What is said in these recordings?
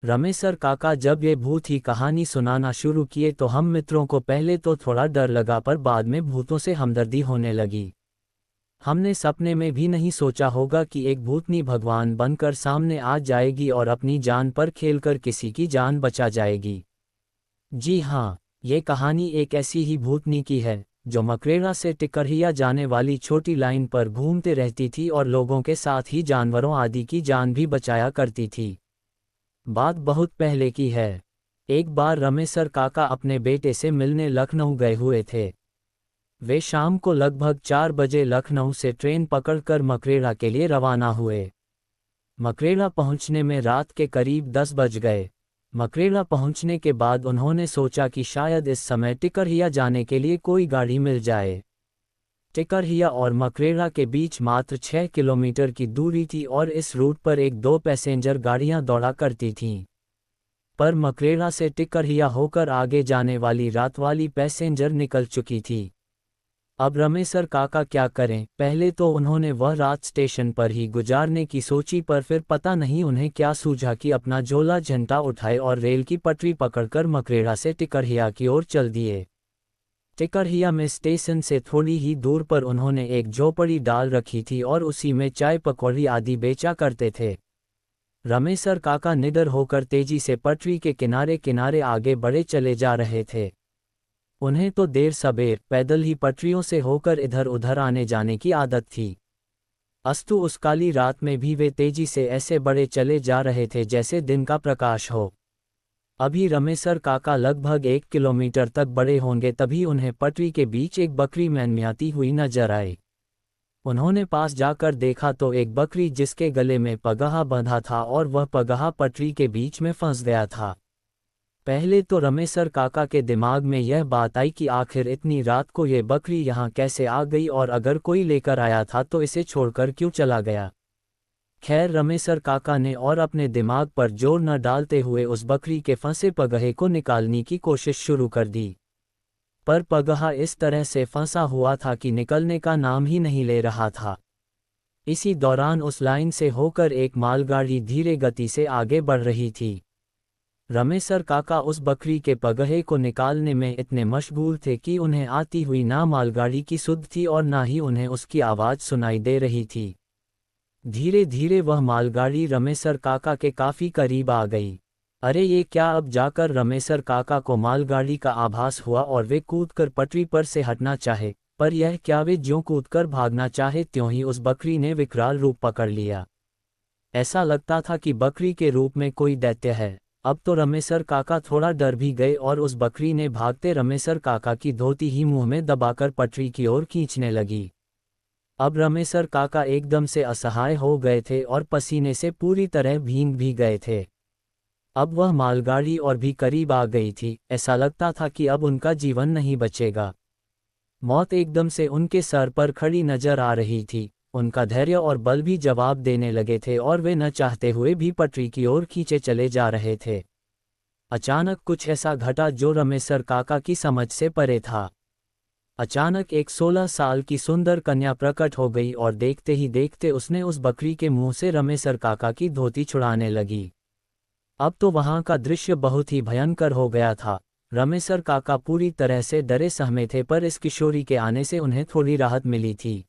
रमेसर काका जब ये भूत ही कहानी सुनाना शुरू किए तो हम मित्रों को पहले तो थोड़ा डर लगा, पर बाद में भूतों से हमदर्दी होने लगी। हमने सपने में भी नहीं सोचा होगा कि एक भूतनी भगवान बनकर सामने आ जाएगी और अपनी जान पर खेलकर किसी की जान बचा जाएगी। जी हाँ, ये कहानी एक ऐसी ही भूतनी की है जो मकरेरा से टिकरहिया जाने वाली छोटी लाइन पर घूमते रहती थी और लोगों के साथ ही जानवरों आदि की जान भी बचाया करती थी। बात बहुत पहले की है। एक बार रमेसर काका अपने बेटे से मिलने लखनऊ गए हुए थे। वे शाम को लगभग 4 बजे लखनऊ से ट्रेन पकड़कर मकरेला के लिए रवाना हुए। मकरेला पहुंचने में रात के करीब 10 बज गए। मकरेला पहुंचने के बाद उन्होंने सोचा कि शायद इस समय टिकरहिया जाने के लिए कोई गाड़ी मिल जाए। टिकरहिया और मकरेला के बीच मात्र 6 किलोमीटर की दूरी थी और इस रूट पर एक दो पैसेंजर गाड़ियां दौड़ा करती थीं। पर मकरेला से टिकरहिया होकर आगे जाने वाली रात वाली पैसेंजर निकल चुकी थी। अब रमेसर काका क्या करें? पहले तो उन्होंने वह रात स्टेशन पर ही गुजारने की सोची, पर फिर पता नहीं उन्हें क्या सूझा कि अपना झोला झंटा उठाए और रेल की पटरी पकड़कर मकरेला से टिकरहिया की ओर चल दिए। टिकरहिया में स्टेशन से थोड़ी ही दूर पर उन्होंने एक झोपड़ी डाल रखी थी और उसी में चाय पकौड़ी आदि बेचा करते थे। रमेसर काका निडर होकर तेजी से पटरी के किनारे किनारे आगे बढ़े चले जा रहे थे। उन्हें तो देर सबेर पैदल ही पटरियों से होकर इधर उधर आने जाने की आदत थी। अस्तु उस काली रात में भी वे तेजी से ऐसे बढ़े चले जा रहे थे जैसे दिन का प्रकाश हो। अभी रमेसर काका लगभग 1 किलोमीटर तक बढ़े होंगे, तभी उन्हें पटरी के बीच एक बकरी मैनम्याती हुई नजर आई। उन्होंने पास जाकर देखा तो एक बकरी जिसके गले में पगहा बंधा था और वह पगहा पटरी के बीच में फंस गया था। पहले तो रमेसर काका के दिमाग में यह बात आई कि आखिर इतनी रात को ये बकरी यहाँ कैसे आ गई और अगर कोई लेकर आया था तो इसे छोड़कर क्यों चला गया। खैर, रमेसर काका ने और अपने दिमाग पर जोर न डालते हुए उस बकरी के फंसे पगहे को निकालने की कोशिश शुरू कर दी। पर पगहा इस तरह से फंसा हुआ था कि निकलने का नाम ही नहीं ले रहा था। इसी दौरान उस लाइन से होकर एक मालगाड़ी धीरे गति से आगे बढ़ रही थी। रमेसर काका उस बकरी के पगहे को निकालने में इतने मशगूल थे कि उन्हें आती हुई ना मालगाड़ी की सुध थी और ना ही उन्हें उसकी आवाज़ सुनाई दे रही थी। धीरे धीरे वह मालगाड़ी रमेसर काका के काफ़ी करीब आ गई। अरे ये क्या! अब जाकर रमेसर काका को मालगाड़ी का आभास हुआ और वे कूदकर पटरी पर से हटना चाहे, पर यह क्या, वे ज्यों कूदकर भागना चाहे त्यों ही उस बकरी ने विकराल रूप पकड़ लिया। ऐसा लगता था कि बकरी के रूप में कोई दैत्य है। अब तो रमेसर काका थोड़ा डर भी गए और उस बकरी ने भागते रमेसर काका की धोती ही मुंह में दबाकर पटरी की ओर खींचने लगी। अब रमेसर काका एकदम से असहाय हो गए थे और पसीने से पूरी तरह भीग भी गए थे। अब वह मालगाड़ी और भी करीब आ गई थी। ऐसा लगता था कि अब उनका जीवन नहीं बचेगा। मौत एकदम से उनके सर पर खड़ी नजर आ रही थी। उनका धैर्य और बल भी जवाब देने लगे थे और वे न चाहते हुए भी पटरी की ओर खींचे चले जा रहे थे। अचानक कुछ ऐसा घटा जो रमेसर काका की समझ से परे था। अचानक एक 16 साल की सुंदर कन्या प्रकट हो गई और देखते ही देखते उसने उस बकरी के मुंह से रमेसर काका की धोती छुड़ाने लगी। अब तो वहां का दृश्य बहुत ही भयंकर हो गया था। रमेसर काका पूरी तरह से डरे सहमे थे, पर इस किशोरी के आने से उन्हें थोड़ी राहत मिली थी।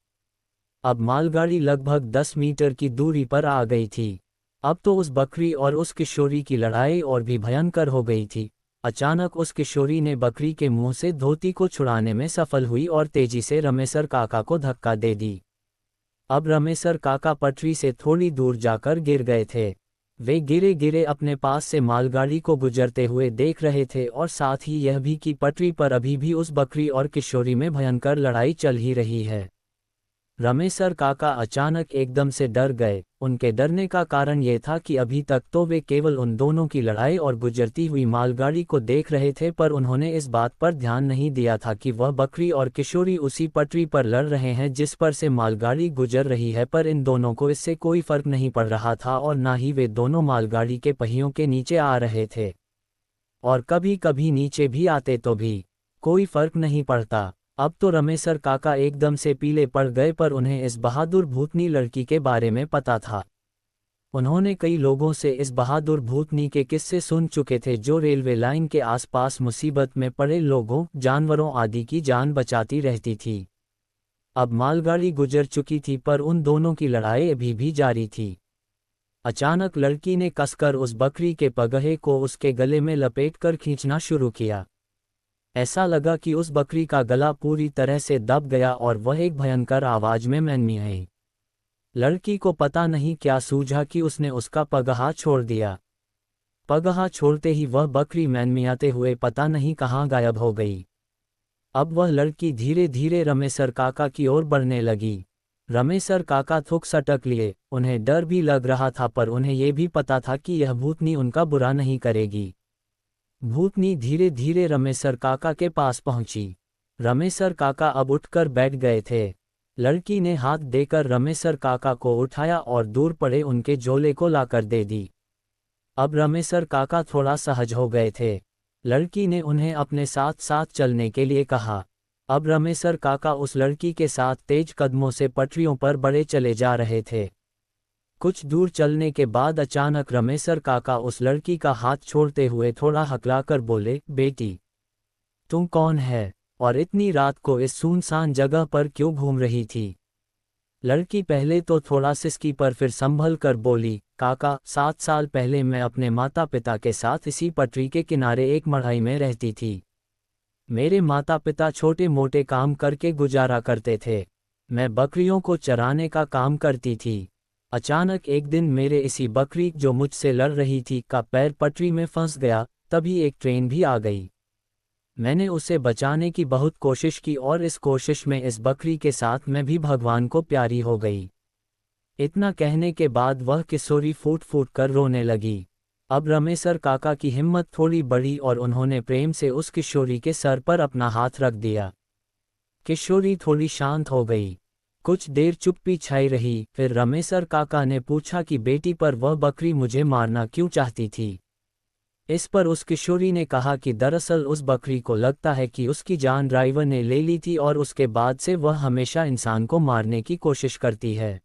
अब मालगाड़ी लगभग 10 मीटर की दूरी पर आ गई थी। अब तो उस बकरी और उस किशोरी की लड़ाई और भी भयंकर हो गई थी। अचानक उस किशोरी ने बकरी के मुंह से धोती को छुड़ाने में सफल हुई और तेजी से रमेसर काका को धक्का दे दी। अब रमेसर काका पटरी से थोड़ी दूर जाकर गिर गए थे। वे गिरे गिरे अपने पास से मालगाड़ी को गुजरते हुए देख रहे थे और साथ ही यह भी कि पटरी पर अभी भी उस बकरी और किशोरी में भयंकर लड़ाई चल ही रही है। रमेसर काका अचानक एकदम से डर गए। उनके डरने का कारण ये था कि अभी तक तो वे केवल उन दोनों की लड़ाई और गुजरती हुई मालगाड़ी को देख रहे थे, पर उन्होंने इस बात पर ध्यान नहीं दिया था कि वह बकरी और किशोरी उसी पटरी पर लड़ रहे हैं जिस पर से मालगाड़ी गुजर रही है। पर इन दोनों को इससे कोई फर्क नहीं पड़ रहा था और ना ही वे दोनों मालगाड़ी के पहियों के नीचे आ रहे थे, और कभी कभी नीचे भी आते तो भी कोई फर्क नहीं पड़ता। अब तो रमेसर काका एकदम से पीले पड़ गए, पर उन्हें इस बहादुर भूतनी लड़की के बारे में पता था। उन्होंने कई लोगों से इस बहादुर भूतनी के किस्से सुन चुके थे जो रेलवे लाइन के आसपास मुसीबत में पड़े लोगों, जानवरों आदि की जान बचाती रहती थी। अब मालगाड़ी गुजर चुकी थी पर उन दोनों की लड़ाई अभी भी जारी थी। अचानक लड़की ने कसकर उस बकरी के पगहे को उसके गले में लपेटकर खींचना शुरू किया। ऐसा लगा कि उस बकरी का गला पूरी तरह से दब गया और वह एक भयंकर आवाज में मियाई। लड़की को पता नहीं क्या सूझा कि उसने उसका पगहा छोड़ दिया। पगहा छोड़ते ही वह बकरी मियाते हुए पता नहीं कहाँ गायब हो गई। अब वह लड़की धीरे धीरे रमेसर काका की ओर बढ़ने लगी। रमेसर काका थुक सटक लिए, उन्हें डर भी लग रहा था पर उन्हें यह भी पता था कि यह भूतनी उनका बुरा नहीं करेगी। भूतनी धीरे धीरे रमेसर काका के पास पहुंची। रमेसर काका अब उठकर बैठ गए थे। लड़की ने हाथ देकर रमेसर काका को उठाया और दूर पड़े उनके झोले को लाकर दे दी। अब रमेसर काका थोड़ा सहज हो गए थे। लड़की ने उन्हें अपने साथ साथ चलने के लिए कहा। अब रमेसर काका उस लड़की के साथ तेज कदमों से पटरियों पर बढ़े चले जा रहे थे। कुछ दूर चलने के बाद अचानक रमेसर काका उस लड़की का हाथ छोड़ते हुए थोड़ा हकलाकर बोले, बेटी, तुम कौन है और इतनी रात को इस सुनसान जगह पर क्यों घूम रही थी? लड़की पहले तो थोड़ा सिसकी पर फिर संभल कर बोली, काका, 7 साल पहले मैं अपने माता पिता के साथ इसी पटरी के किनारे एक मढ़ई में रहती थी। मेरे माता पिता छोटे मोटे काम करके गुजारा करते थे। मैं बकरियों को चराने का काम करती थी। अचानक एक दिन मेरे इसी बकरी जो मुझसे लड़ रही थी का पैर पटरी में फंस गया, तभी एक ट्रेन भी आ गई। मैंने उसे बचाने की बहुत कोशिश की और इस कोशिश में इस बकरी के साथ मैं भी भगवान को प्यारी हो गई। इतना कहने के बाद वह किशोरी फूट फूट कर रोने लगी। अब रमेसर काका की हिम्मत थोड़ी बढ़ी और उन्होंने प्रेम से उस किशोरी के सर पर अपना हाथ रख दिया। किशोरी थोड़ी शांत हो गई। कुछ देर चुप्पी छाई रही, फिर रमेसर काका ने पूछा कि बेटी, पर वह बकरी मुझे मारना क्यों चाहती थी? इस पर उस किशोरी ने कहा कि दरअसल उस बकरी को लगता है कि उसकी जान ड्राइवर ने ले ली थी और उसके बाद से वह हमेशा इंसान को मारने की कोशिश करती है।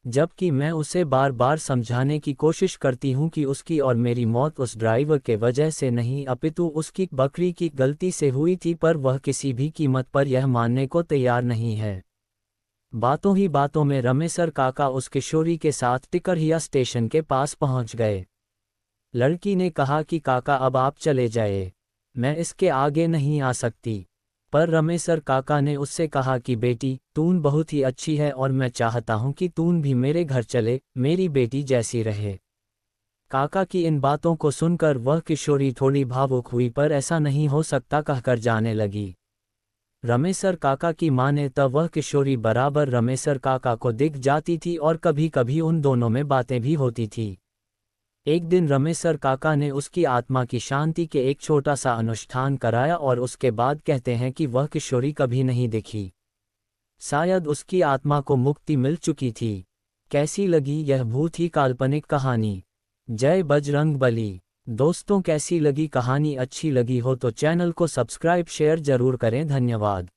जबकि मैं उसे बार बार समझाने की कोशिश करती हूँ कि उसकी और मेरी मौत उस ड्राइवर के वजह से नहीं अपितु उसकी बकरी की गलती से हुई थी, पर वह किसी भी कीमत पर यह मानने को तैयार नहीं है। बातों ही बातों में रमेसर काका उस किशोरी के साथ टिकरहिया स्टेशन के पास पहुंच गए। लड़की ने कहा कि काका, अब आप चले जाए, मैं इसके आगे नहीं आ सकती। पर रमेसर काका ने उससे कहा कि बेटी, तून बहुत ही अच्छी है और मैं चाहता हूं कि तून भी मेरे घर चले, मेरी बेटी जैसी रहे। काका की इन बातों को सुनकर वह किशोरी थोड़ी भावुक हुई, पर ऐसा नहीं हो सकता कहकर जाने लगी। रमेसर काका की माने तब वह किशोरी बराबर रमेसर काका को दिख जाती थी और कभी कभी उन दोनों में बातें भी होती थी। एक दिन रमेसर काका ने उसकी आत्मा की शांति के एक छोटा सा अनुष्ठान कराया और उसके बाद कहते हैं कि वह किशोरी कभी नहीं दिखी। शायद उसकी आत्मा को मुक्ति मिल चुकी थी। कैसी लगी यह भूत ही काल्पनिक कहानी? जय बजरंगबली। दोस्तों, कैसी लगी कहानी? अच्छी लगी हो तो चैनल को सब्सक्राइब शेयर जरूर करें। धन्यवाद।